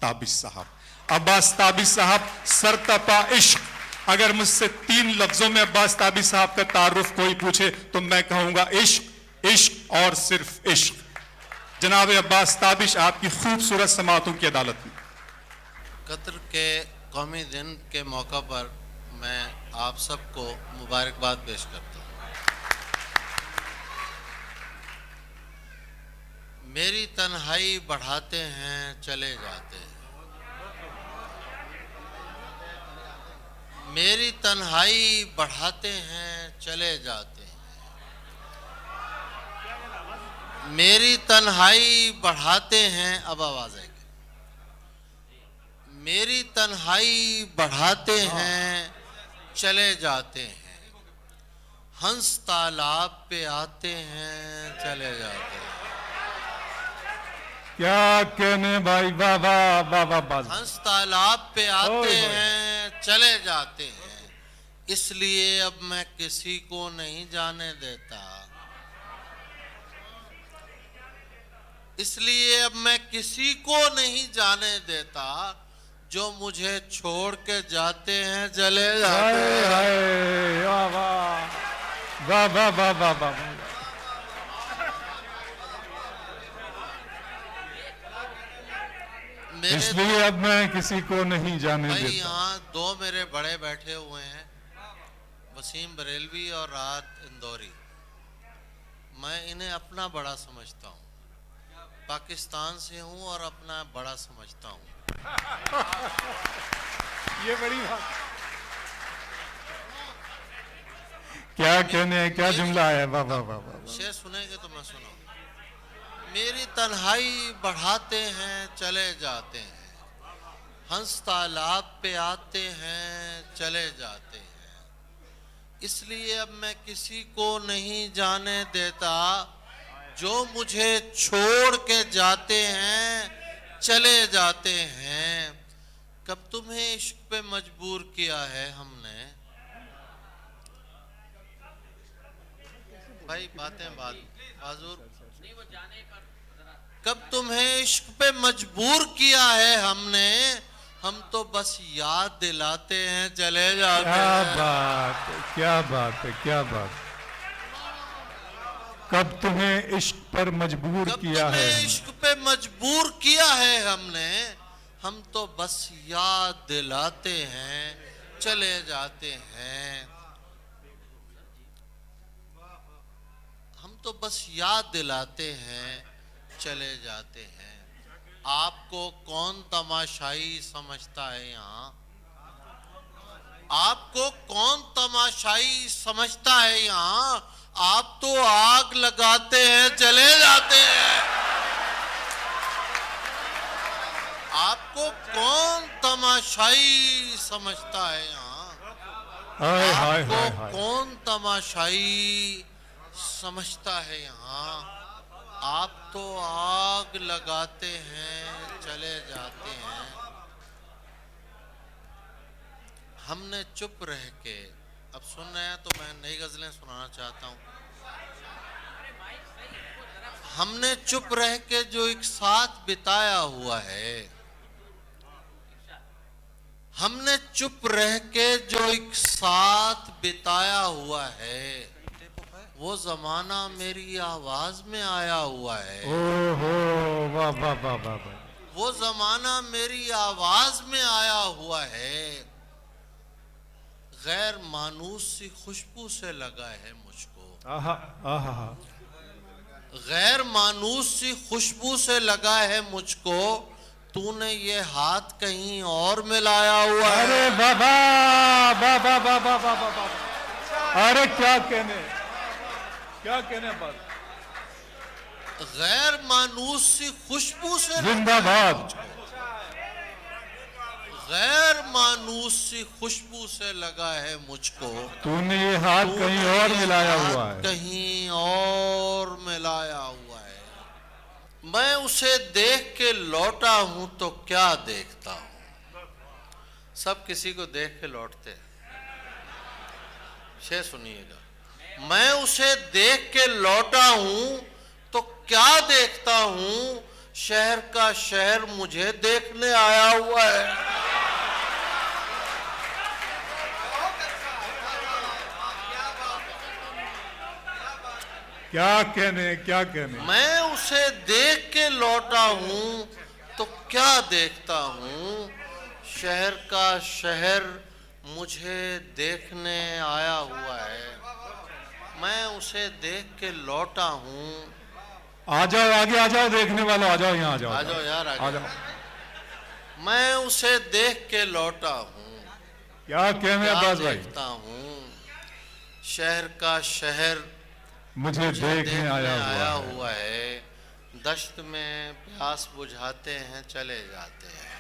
ताबिश साहब। अब्बास ताबिश साहब सरतपा इश्क। अगर मुझसे 3 लफ्जों में अब्बास ताबिश साहब का तारुफ कोई पूछे तो मैं कहूंगा इश्क, इश्क और सिर्फ इश्क। जनाब अब्बास ताबिश, आपकी खूबसूरत समातों की अदालत में। कतर के कौमी दिन के मौका पर मैं आप सबको मुबारकबाद पेश करता हूँ। मेरी तन्हाई बढ़ाते हैं चले जाते हैं, मेरी तन्हाई बढ़ाते हैं चले जाते हैं, मेरी तन्हाई बढ़ाते हैं। अब आवाज आएगी। मेरी तन्हाई बढ़ाते हैं चले जाते हैं, हंस तालाब पे आते हैं चले जाते हैं। क्या कहने भाई, बाबा बाबा बाबा। हंस तालाब पे आते हैं चले जाते हैं, इसलिए अब मैं किसी को नहीं जाने देता, इसलिए अब मैं किसी को नहीं जाने देता, जो मुझे छोड़ के जाते हैं चले जाते हैं। वाह वाह वाह वाह वाह। इसलिए अब मैं किसी को नहीं जाने देता। यहाँ 2 मेरे बड़े बैठे हुए हैं, वसीम बरेलवी और राहत इंदौरी। मैं इन्हें अपना बड़ा समझता हूँ, पाकिस्तान से हूँ और अपना बड़ा समझता हूँ। ये बड़ी बात। क्या कहने हैं, क्या जुमला है। वाह वाह वाह वाह। शेर सुनेंगे तो मैं सुनाऊँ। मेरी तन्हाई बढ़ाते हैं चले जाते हैं, हंस तालाब पे आते हैं चले जाते हैं, इसलिए अब मैं किसी को नहीं जाने देता, जो मुझे छोड़ के जाते हैं चले जाते हैं। कब तुम्हें इश्क पे मजबूर किया है हमने। भाई बातें बाजूर। कब तुम्हें इश्क पे मजबूर किया है हमने, हम तो बस याद दिलाते हैं चले जाते हैं। क्या बात है, क्या बात है, क्या बात। कब तुम्हें इश्क पर मजबूर किया है, इश्क पे मजबूर किया है हमने, हम तो बस याद दिलाते हैं चले जाते हैं, हम तो बस याद दिलाते हैं चले जाते हैं। आपको कौन तमाशाई समझता है यहाँ, आपको कौन तमाशाई समझता है यहाँ, आप तो आग लगाते हैं चले जाते हैं। आपको कौन तमाशाई समझता है यहाँ, आपको कौन तमाशाई समझता है यहाँ, आप तो आग लगाते हैं चले जाते हैं। हमने चुप रह के, अब सुन रहे हैं तो मैं नई गजलें सुनाना चाहता हूँ। हमने चुप रह के जो एक साथ बिताया हुआ है, हमने चुप रह के जो एक साथ बिताया हुआ है, वो जमाना मेरी आवाज में आया हुआ है। ओहो वाह वाह वाह वाह। वो जमाना मेरी आवाज में आया हुआ है, गैर मानूस सी खुशबू से लगा है मुझको। आहा आहा। गैर मानूस सी खुशबू से लगा है मुझको, तूने ये हाथ कहीं और मिलाया हुआ है। अरे बाबा बाबा बाबा बाबा बाबा। अरे क्या कहने, क्या कहने बात। गैर मानूस सी खुशबू से जिंदाबाद। गैर मानूस सी खुशबू से लगा है मुझको, तूने ये हाथ कहीं और मिलाया हुआ है, कहीं और मिलाया हुआ है। मैं उसे देख के लौटा हूं तो क्या देखता हूं। सब किसी को देख के लौटते हैं। शेर सुनिएगा। मैं उसे देख के लौटा हूं तो क्या देखता हूं, शहर का शहर मुझे देखने आया हुआ है। क्या कहने, क्या कहने। मैं उसे देख के लौटा हूं तो क्या देखता हूं, शहर का शहर मुझे देखने आया हुआ है। मैं उसे देख के लौटा हूं। आ जाओ, आगे आ जाओ, देखने वालों आ जाओ, यहाँ आ जाओ, आ जाओ यार, आ जाओ। मैं उसे देख के लौटा हूं। क्या कहने अब्बास भाई। देखता हूं, शहर का शहर मुझे देखने आया हुआ है। दश्त में प्यास बुझाते हैं चले जाते हैं।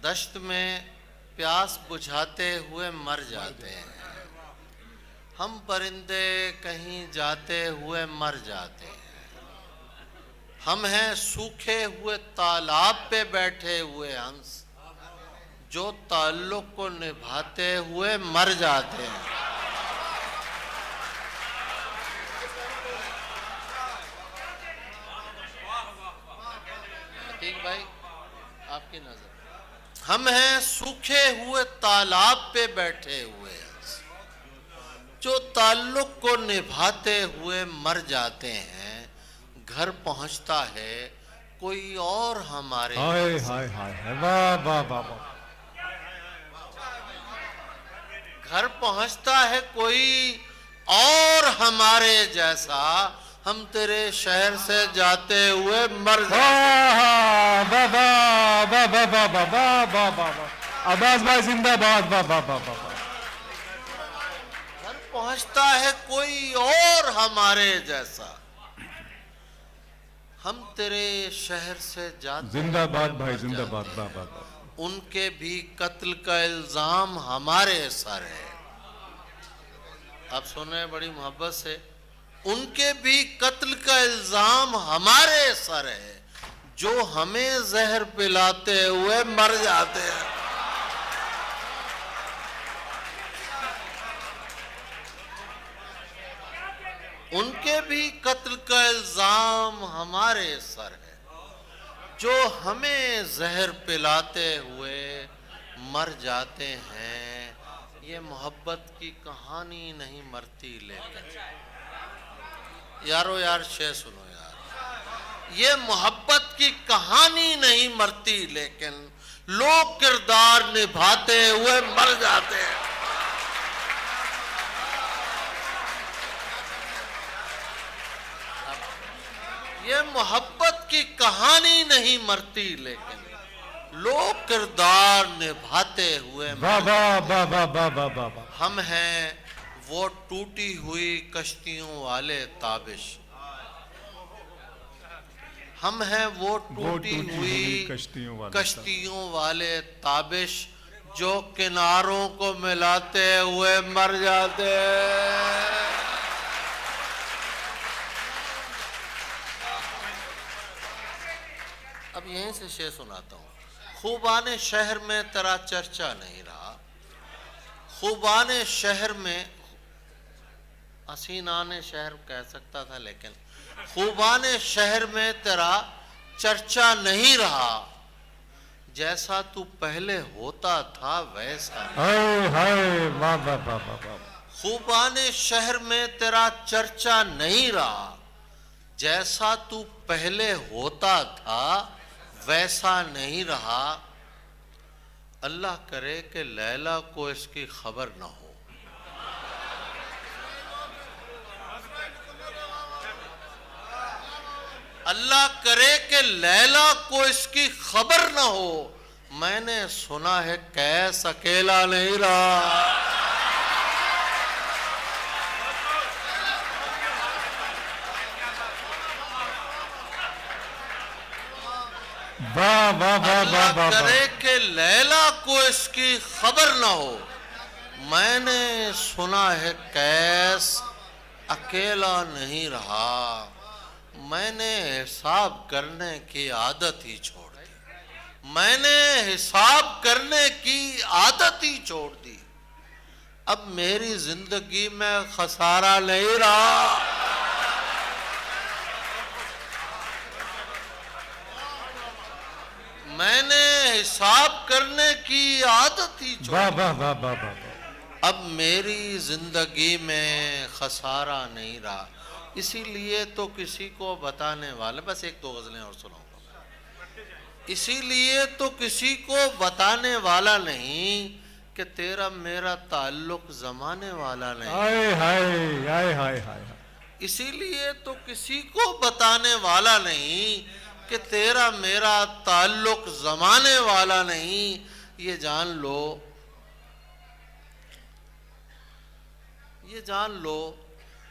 दश्त में प्यास बुझाते हुए मर जाते हैं। हम परिंदे कहीं जाते हुए मर जाते हैं। हम हैं सूखे हुए तालाब पे बैठे हुए हंस, जो ताल्लुक को निभाते हुए मर जाते हैं। भाई आपकी नजर। हम हैं सूखे हुए तालाब पे बैठे हुए, जो ताल्लुक को निभाते हुए मर जाते हैं। घर पहुंचता है कोई और हमारे, हाय हाय हाय, वाह वाह वाह वाह। घर पहुंचता है कोई और हमारे जैसा, हम तेरे शहर से जाते हुए मर जाते। अब्बास भाई जिंदाबाद। वाह वाह वाह वाह। घर पहुंचता है कोई और हमारे जैसा, हम तेरे शहर से जाते। जिंदाबाद भाई जिंदाबाद। वाह वाह वाह। उनके भी कत्ल का इल्जाम हमारे सर है। आप सुन रहे हैं बड़ी मोहब्बत से। उनके भी कत्ल का इल्जाम हमारे सर है, जो हमें जहर पिलाते हुए मर जाते हैं। उनके भी कत्ल का इल्जाम हमारे सर है, जो हमें जहर पिलाते हुए मर जाते हैं। ये मोहब्बत की कहानी नहीं मरती, लेकिन यारो यार शेर सुनो यार, ये मोहब्बत की कहानी नहीं मरती, लेकिन लोग किरदार निभाते हुए मर जाते हैं। ये मोहब्बत की कहानी नहीं मरती, लेकिन लोग किरदार निभाते हुए हम हैं वो टूटी हुई कश्तियों वाले ताबिश। हम हैं वो टूटी हुई कश्तियों वाले ताबिश, जो किनारों को मिलाते हुए मर जाते हैं। अब यहीं से शेर सुनाता हूँ। खूबाने शहर में तेरा चर्चा नहीं रहा, खूबाने शहर में, हसीनाने शहर कह सकता था, लेकिन खूबाने शहर में तेरा चर्चा नहीं रहा। जैसा तू पहले होता था वैसा। खूबाने शहर में तेरा चर्चा नहीं रहा, जैसा तू पहले होता था वैसा नहीं रहा। अल्लाह करे कि लैला को इसकी खबर न हो। अल्लाह करे कि लैला को इसकी खबर न हो। मैंने सुना है कैस अकेला नहीं रहा। वाह वाह वाह वाह वाह। करे कि लैला को इसकी खबर न हो। मैंने सुना है कैस अकेला नहीं रहा। मैंने हिसाब करने की आदत ही छोड़ दी। मैंने हिसाब करने की आदत ही छोड़ दी। अब मेरी जिंदगी में खसारा नहीं रहा। मैंने हिसाब करने की आदत ही छोड़ वाह वाह वाह वाह वाह। अब मेरी जिंदगी में खसारा नहीं रहा, इसीलिए तो किसी को बताने वाला, बस एक दो गजलें और सुनाऊंगा। इसीलिए तो किसी को बताने वाला नहीं कि तेरा मेरा ताल्लुक जमाने वाला नहीं। हाय हाय हाय हाय हाय। इसीलिए तो किसी को बताने वाला नहीं कि तेरा मेरा ताल्लुक जमाने वाला नहीं। ये जान लो, ये जान लो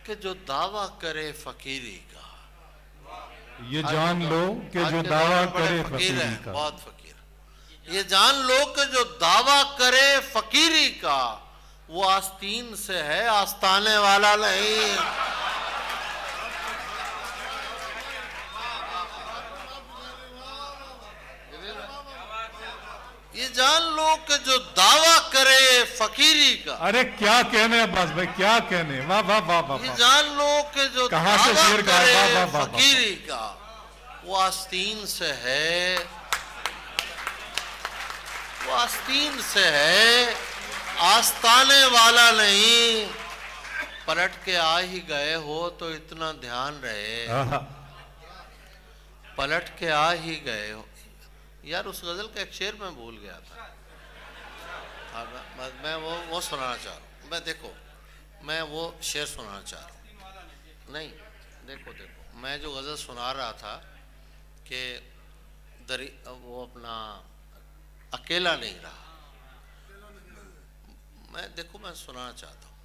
कि जो दावा करे फकीरी का, ये जान लो कि जो दावा करे फकीर फकीरी है, का, बहुत फकीर। ये जान लो कि जो दावा करे फकीरी का, वो आस्तीन से है, आस्ताने वाला नहीं। ये जान लो कि जो दावा करे फकीरी का, अरे क्या कहने अब्बास भाई, क्या कहने। वाह वाह वाह वाह ये वाह। जान लो कि जो कहाँ से दावा शेर का है? करे वाह, वाह, वाह, वाह। फकीरी का, वो आस्तीन से है, वो आस्तीन से है, आस्ताने वाला नहीं। पलट के आ ही गए हो तो इतना ध्यान रहे, आहा। पलट के आ ही गए हो। यार उस गजल का एक शेर मैं भूल गया था। हाँ, मैं वो सुनाना चाह रहा हूँ। मैं देखो, मैं वो शेर सुनाना चाह रहा हूँ। नहीं, देखो देखो, मैं जो गजल सुना रहा था कि वो अपना अकेला नहीं रहा, मैं सुनाना चाहता हूँ।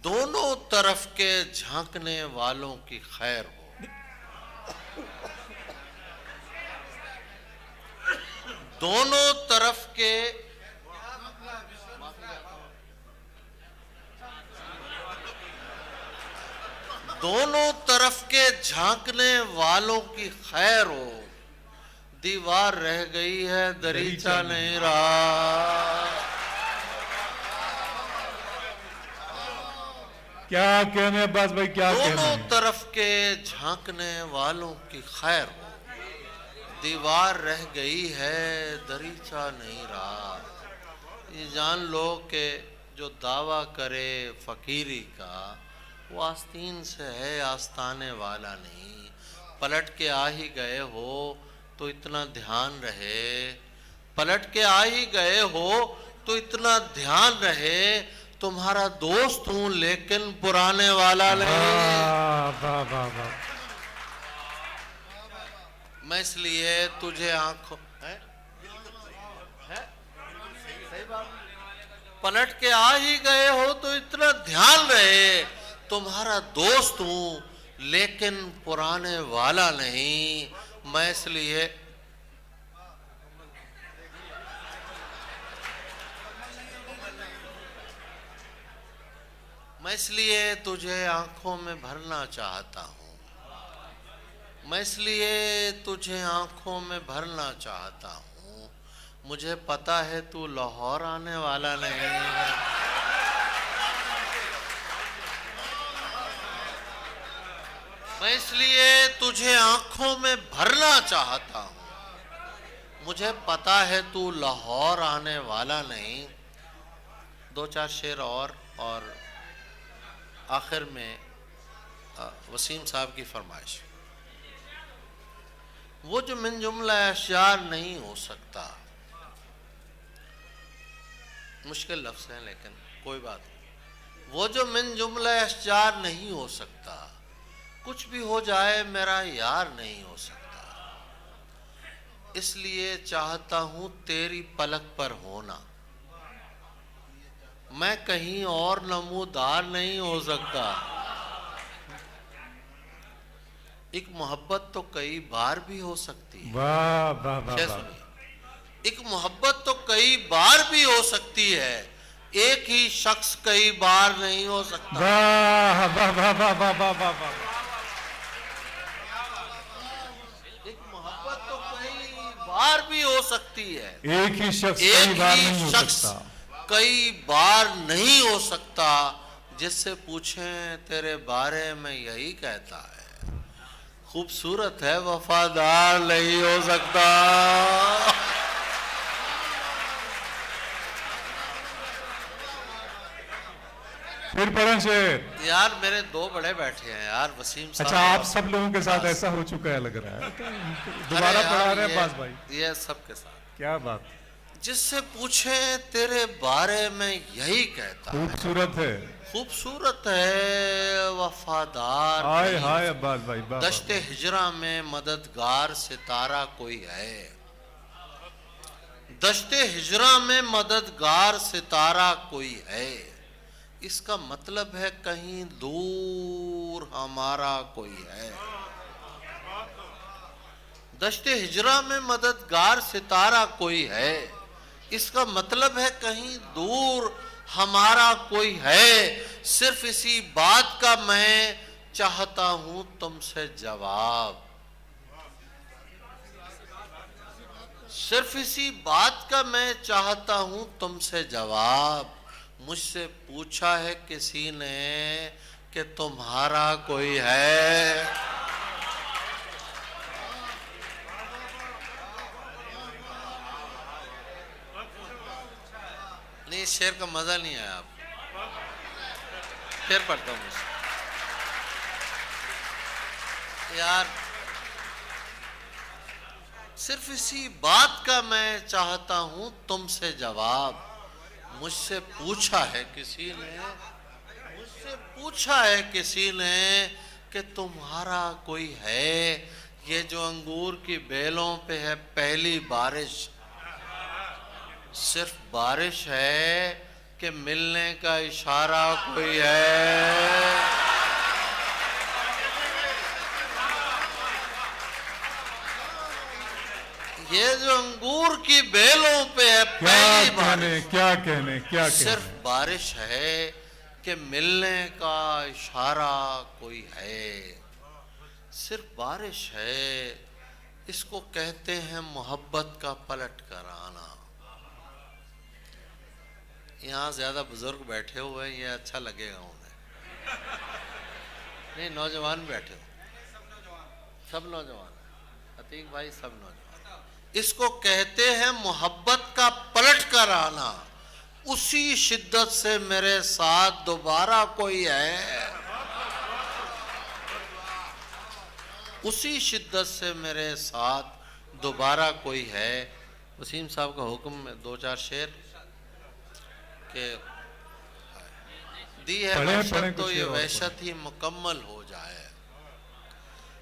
दोनों तरफ के झांकने वालों की खैर हो, दोनों तरफ के दोनों तरफ के झांकने वालों की खैर हो। दीवार रह गई है, दरीचा नहीं रहा। क्या कहने अब्बास भाई, क्या कहने। दोनों तरफ के झांकने वालों की खैर हो, दीवार रह गई है, दरीचा नहीं रहा। ये जान लो कि जो दावा करे फकीरी का, वो आस्तीन से है, आस्ताने वाला नहीं। पलट के आ ही गए हो तो इतना ध्यान रहे, पलट के आ ही गए हो तो इतना ध्यान रहे। तुम्हारा दोस्त हूं लेकिन पुराने वाला नहीं। वाह वाह वाह। मैं इसलिए तुझे आंखों है? सही बात। पलट के आ ही गए हो तो इतना ध्यान रहे, तुम्हारा दोस्त हूं लेकिन पुराने वाला नहीं। मैं इसलिए तुझे आंखों में भरना चाहता हूं। मैं इसलिए तुझे आंखों में भरना चाहता हूं। मुझे पता है तू लाहौर आने वाला नहीं है। मैं इसलिए तुझे आंखों में भरना चाहता हूं। मुझे पता है तू लाहौर आने वाला नहीं। दो चार शेर और आखिर में वसीम साहब की फरमाइश। वो जो मिन जुमला अश्यार नहीं हो सकता, मुश्किल लफ्ज़ है लेकिन कोई बात नहीं। वो जो मिन जुमला अश्यार नहीं हो सकता, कुछ भी हो जाए मेरा यार नहीं हो सकता। इसलिए चाहता हूं तेरी पलक पर होना, मैं कहीं और नमूदार नहीं हो सकता। एक मोहब्बत तो कई बार भी हो सकती है। वाह वाह वाह। एक मोहब्बत तो कई बार भी हो सकती है, एक ही शख्स कई बार नहीं हो सकता। वाह वाह वाह वाह वाह वाह वाह वाह। एक मोहब्बत तो कई बार भी हो सकती है, एक ही शख्स कई बार नहीं हो शख्स सकता। कई बार नहीं हो सकता। जिससे पूछें तेरे बारे में यही कहता है, खूबसूरत है वफादार नहीं हो सकता। फिर पढ़ें शेर। यार मेरे दो बड़े बैठे हैं यार, वसीम साहब। अच्छा, आप सब लोगों के साथ ऐसा हो चुका है लग रहा है, तो दोबारा पढ़ा रहे हैं बास भाई। ये सबके साथ क्या बात, जिससे पूछे तेरे बारे में यही कहता है, खूबसूरत है, खूबसूरत है वफादार। हाय हाय अब्बास भाई, दश्ते हिजरा में मददगार सितारा कोई है, दश्ते हिजरा में मददगार सितारा कोई है। इसका मतलब है कहीं दूर हमारा कोई है। दश्ते हिजरा में मददगार सितारा कोई है, इसका मतलब है कहीं दूर हमारा कोई है। सिर्फ इसी बात का मैं चाहता हूं तुमसे जवाब, सिर्फ इसी बात का मैं चाहता हूं तुमसे जवाब। मुझसे पूछा है किसी ने कि तुम्हारा कोई है। नहीं, शेर का मजा नहीं आया आप, फिर पढ़ता हूं मुझसे यार। सिर्फ इसी बात का मैं चाहता हूं तुमसे जवाब। मुझसे पूछा है किसी ने, मुझसे पूछा है किसी ने कि तुम्हारा कोई है। ये जो अंगूर की बेलों पे है पहली बारिश, सिर्फ बारिश है कि मिलने का इशारा कोई है। ये जो अंगूर की बेलों पे है पहली बारिश, क्या कहने सिर्फ बारिश है कि मिलने का इशारा कोई है। सिर्फ बारिश है, इसको कहते हैं मोहब्बत का पलट कर आना। यहाँ ज्यादा बुजुर्ग बैठे हुए हैं, ये अच्छा लगेगा उन्हें। नहीं, नौजवान बैठे हो, सब नौजवान, अतीक भाई सब नौजवान। इसको कहते हैं मोहब्बत का पलट कर आना। उसी शिद्दत से मेरे साथ दोबारा कोई है, उसी शिद्दत से मेरे साथ दोबारा कोई है। वसीम साहब का हुक्म में दो चार शेर के दी है वहशत, तो ये वहशत ही मुकम्मल हो जाए।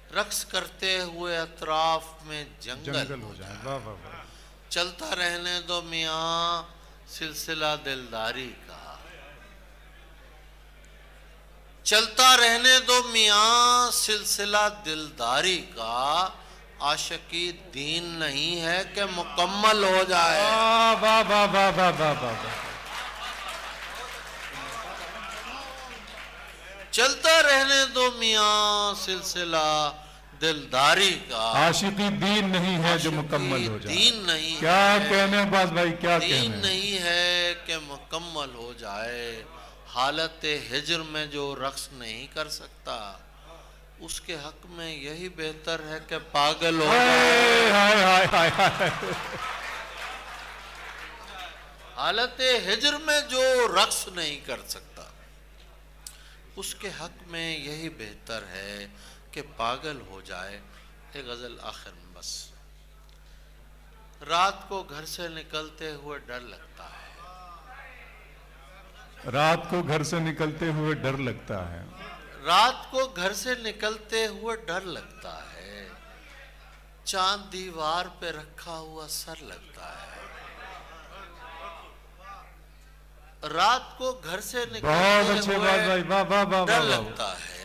रक्स करते हुए अतराफ में जंगल हो जाए। वाह वाह वाह। चलता रहने दो मियाँ सिलसिला दिलदारी का, चलता रहने दो मियाँ सिलसिला दिलदारी का। आशिकी दीन नहीं है कि मुकम्मल हो जाए। वाह वाह वाह वाह वाह वाह। चलता रहने दो मियाँ सिलसिला दिलदारी का। आशिकी दीन नहीं है जो मुकम्मल हो जाए। दीन नहीं, क्या कहने बास भाई, क्या कहने। दीन नहीं है कि मुकम्मल हो जाए। हालत हिज्र में जो रक्स नहीं कर सकता, उसके हक में यही बेहतर है कि पागल हो जाए। हाय हाय हाय हाय। हालत हिज्र में जो रक्स नहीं कर सकता, उसके हक में यही बेहतर है कि पागल हो जाए। एक गजल आखिर में बस। रात को घर से निकलते हुए डर लगता है, रात को घर से निकलते हुए डर लगता है, रात को घर से निकलते हुए डर लगता है। चांद दीवार पे रखा हुआ सर लगता है। रात को घर से निकलते हुए डर लगता है।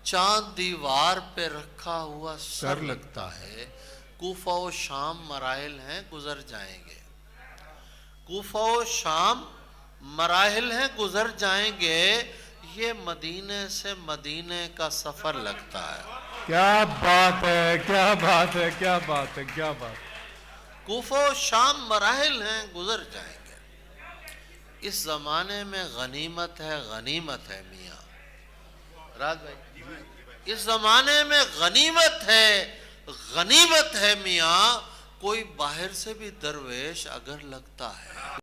चांद दीवार पे रखा हुआ सर लगता है। कूफा और शाम मराहिल हैं गुजर जाएंगे, कूफा और शाम मराहिल हैं गुजर जाएंगे। ये मदीने से मदीने का सफर लगता है। क्या बात है, क्या बात है, क्या बात है, क्या बात। कूफा और शाम मराहिल हैं गुजर जाएंगे। इस जमाने में गनीमत है मियाँ। राज भाई इस जमाने में गनीमत है मियाँ, कोई बाहर से भी दरवेश अगर लगता है।